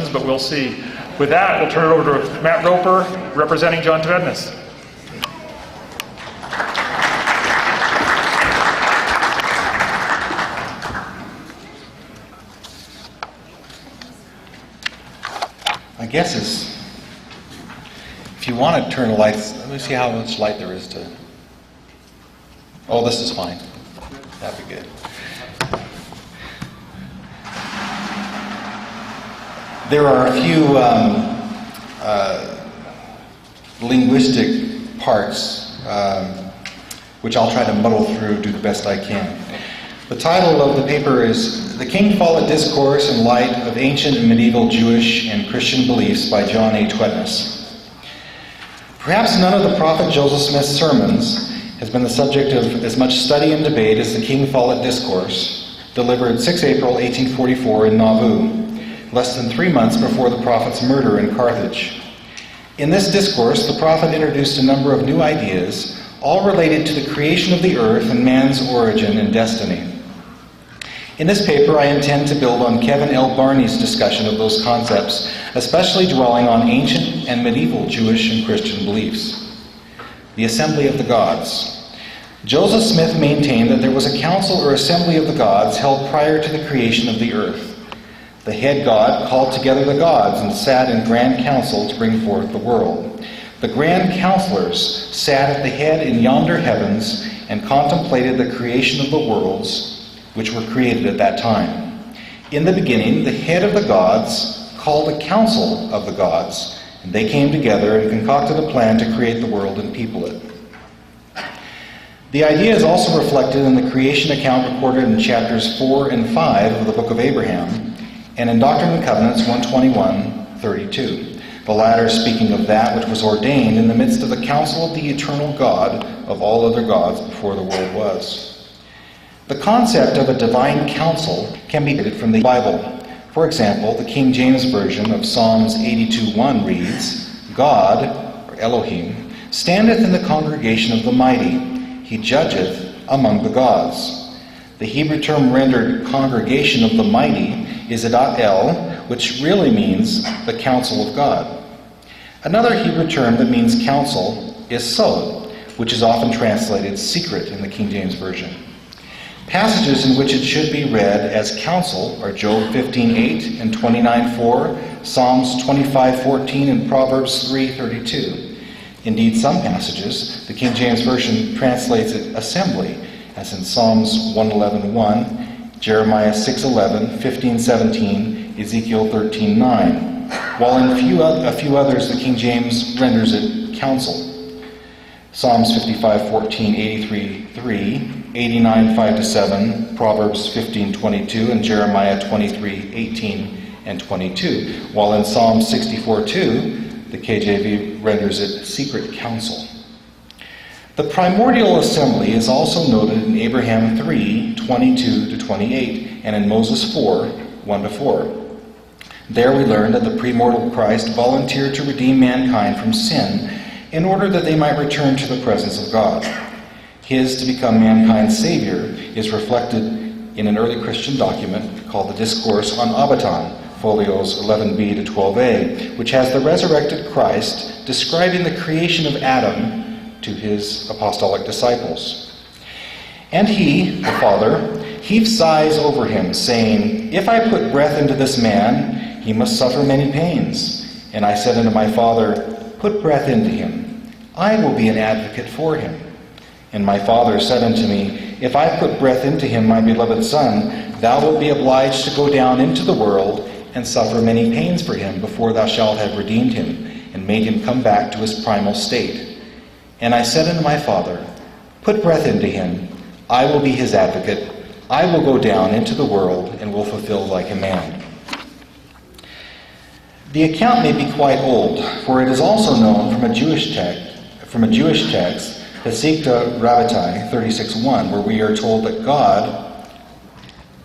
questions, but we'll see. With that, we'll turn it over to Matt Roper, representing John Tvedtnes. My guess is, if you want to turn the lights, let me see how much light there is to... Oh, this is fine. That'd be good. There are a few linguistic parts which I'll try to muddle through, do the best I can. The title of the paper is The King Follett Discourse in Light of Ancient and Medieval Jewish and Christian Beliefs by John Tvedtnes. Perhaps none of the Prophet Joseph Smith's sermons has been the subject of as much study and debate as the King Follett Discourse, delivered 6 April 1844 in Nauvoo, less than 3 months before the prophet's murder in Carthage. In this discourse, the prophet introduced a number of new ideas, all related to the creation of the earth and man's origin and destiny. In this paper, I intend to build on Kevin L. Barney's discussion of those concepts, especially dwelling on ancient and medieval Jewish and Christian beliefs. The assembly of the gods. Joseph Smith maintained that there was a council or assembly of the gods held prior to the creation of the earth. The head god called together the gods and sat in grand council to bring forth the world. The grand counselors sat at the head in yonder heavens and contemplated the creation of the worlds which were created at that time. In the beginning, the head of the gods called a council of the gods, and they came together and concocted a plan to create the world and people it. The idea is also reflected in the creation account recorded in chapters 4 and 5 of the Book of Abraham, and in Doctrine and Covenants 121:32, the latter speaking of that which was ordained in the midst of the council of the eternal God of all other gods before the world was. The concept of a divine council can be taken from the Bible. For example, the King James Version of Psalms 82:1 reads, God, or Elohim, standeth in the congregation of the mighty. He judgeth among the gods. The Hebrew term rendered congregation of the mighty is Adat El, which really means the council of God. Another Hebrew term that means council is Sod, which is often translated secret in the King James Version. Passages in which it should be read as counsel are Job 15:8 and 29:4, Psalms 25:14, and Proverbs 3:32. Indeed, some passages, the King James Version translates it assembly, as in Psalms 111:1, Jeremiah 6:11, 15:17, Ezekiel 13:9, while in a few others the King James renders it counsel. Psalms 55:14, 83:3, 89:5-7, Proverbs 15:22, and Jeremiah 23:18 and 22, while in Psalm 64:2, the KJV renders it secret counsel. The primordial assembly is also noted in Abraham 3:22-28, and in Moses 4:1-4. There we learn that the premortal Christ volunteered to redeem mankind from sin in order that they might return to the presence of God. His to become mankind's Savior is reflected in an early Christian document called the Discourse on Abaton, folios 11b-12a, which has the resurrected Christ describing the creation of Adam to his apostolic disciples. And he, the Father, heaved sighs over him, saying, If I put breath into this man, he must suffer many pains. And I said unto my Father, Put breath into him. I will be an advocate for him. And my Father said unto me, If I put breath into him, my beloved Son, thou wilt be obliged to go down into the world and suffer many pains for him before thou shalt have redeemed him and made him come back to his primal state. And I said unto my Father, Put breath into him. I will be his advocate. I will go down into the world and will fulfill thy command. The account may be quite old, for it is also known from a Jewish text, Hesikta Rabbatai 36:1, where we are told that God,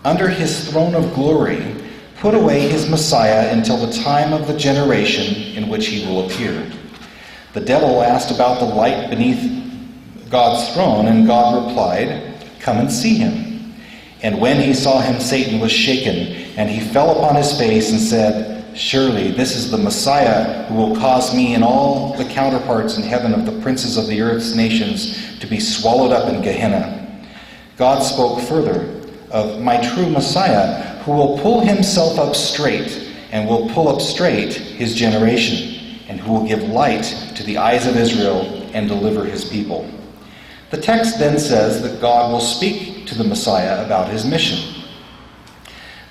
under his throne of glory, put away his Messiah until the time of the generation in which he will appear. The devil asked about the light beneath God's throne, and God replied, Come and see him. And when he saw him, Satan was shaken, and he fell upon his face and said, "Surely this is the Messiah who will cause me and all the counterparts in heaven of the princes of the earth's nations to be swallowed up in Gehenna." God spoke further of "my true Messiah, who will pull himself up straight, and will pull up straight his generation, and who will give light to the eyes of Israel and deliver his people." The text then says that God will speak to the Messiah about his mission.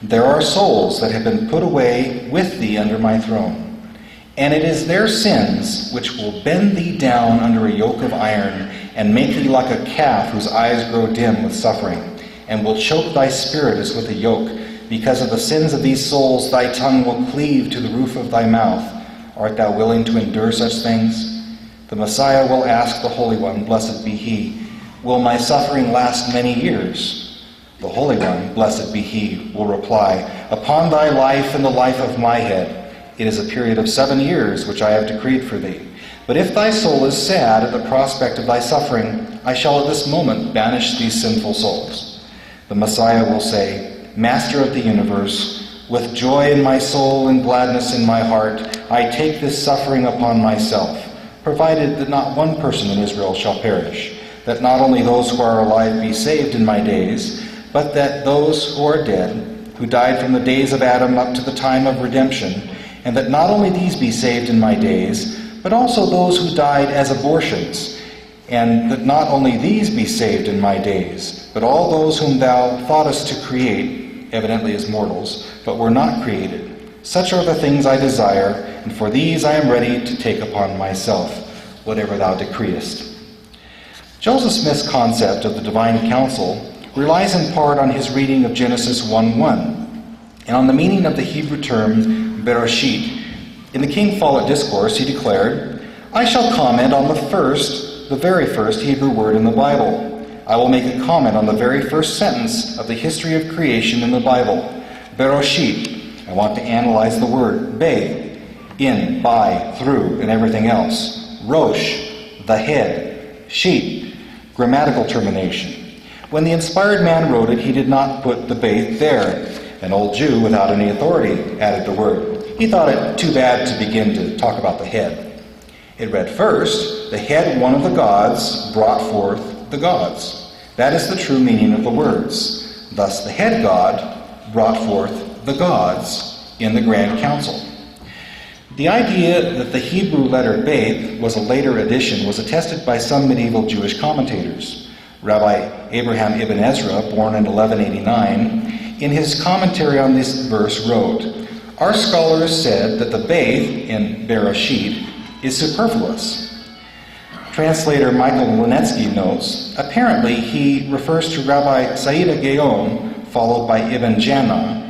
"There are souls that have been put away with thee under my throne, and it is their sins which will bend thee down under a yoke of iron, and make thee like a calf whose eyes grow dim with suffering, and will choke thy spirit as with a yoke. Because of the sins of these souls thy tongue will cleave to the roof of thy mouth. Art thou willing to endure such things?" The Messiah will ask the Holy One, blessed be he, "Will my suffering last many years?" The Holy One, blessed be he, will reply, "Upon thy life and the life of my head, it is a period of 7 years which I have decreed for thee. But if thy soul is sad at the prospect of thy suffering, I shall at this moment banish these sinful souls." The Messiah will say, "Master of the universe, with joy in my soul and gladness in my heart, I take this suffering upon myself, provided that not one person in Israel shall perish, that not only those who are alive be saved in my days, but that those who are dead, who died from the days of Adam up to the time of redemption, and that not only these be saved in my days, but also those who died as abortions, and that not only these be saved in my days, but all those whom thou thoughtest to create, evidently as mortals, but were not created. Such are the things I desire, and for these I am ready to take upon myself, whatever thou decreest." Joseph Smith's concept of the divine council relies in part on his reading of Genesis 1:1, and on the meaning of the Hebrew term Bereshit. In the King Follett Discourse, he declared, "I shall comment on the very first Hebrew word in the Bible. I will make a comment on the very first sentence of the history of creation in the Bible. Bereshit. I want to analyze the word be, in, by, through, and everything else. Rosh, the head. Sheet, grammatical termination. When the inspired man wrote it, he did not put the beth there. An old Jew without any authority added the word. He thought it too bad to begin to talk about the head. It read first, the head one of the gods brought forth the gods. That is the true meaning of the words. Thus the head god brought forth the gods in the grand council. The idea that the Hebrew letter beth was a later addition was attested by some medieval Jewish commentators. Rabbi Abraham ibn Ezra, born in 1189, in his commentary on this verse wrote, "Our scholars said that the beth in Bereshit is superfluous." Translator Michael Linetsky notes, apparently he refers to Rabbi Saida Gaon, followed by Ibn Jannah,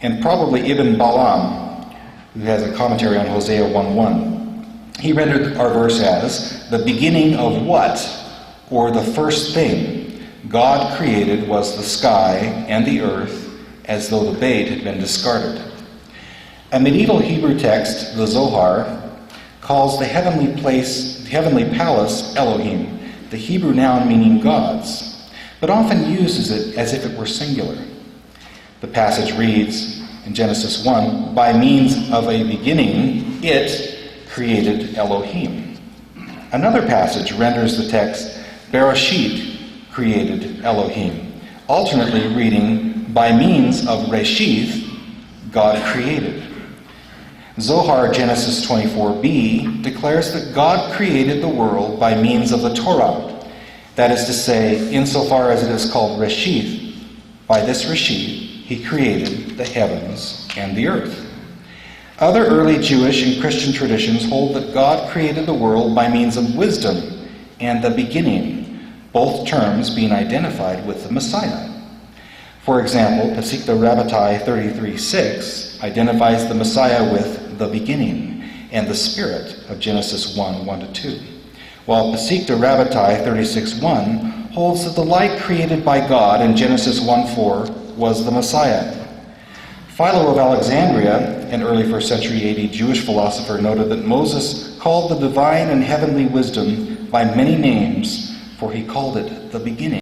and probably Ibn Balaam, who has a commentary on Hosea 1:1. He rendered our verse as, "The beginning of what, or the first thing, God created was the sky and the earth, as though the bait had been discarded." A medieval Hebrew text, the Zohar, calls the heavenly palace Elohim, the Hebrew noun meaning gods, but often uses it as if it were singular. The passage reads in Genesis 1, "By means of a beginning, it created Elohim." Another passage renders the text, "Bereshit created Elohim," alternately reading, "By means of Reshith, God created." Zohar Genesis 24b declares that God created the world by means of the Torah. That is to say, insofar as it is called Reshith, by this Reshith, he created the heavens and the earth. Other early Jewish and Christian traditions hold that God created the world by means of wisdom and the beginning, both terms being identified with the Messiah. For example, Pesikta Rabbatai 33:6 identifies the Messiah with the beginning and the spirit of Genesis 1:1-2, while Pesikta Rabbatai 36:1 holds that the light created by God in Genesis 1:4 was the Messiah. Philo of Alexandria, an early 1st century AD Jewish philosopher, noted that Moses called the divine and heavenly wisdom by many names, for he called it the beginning.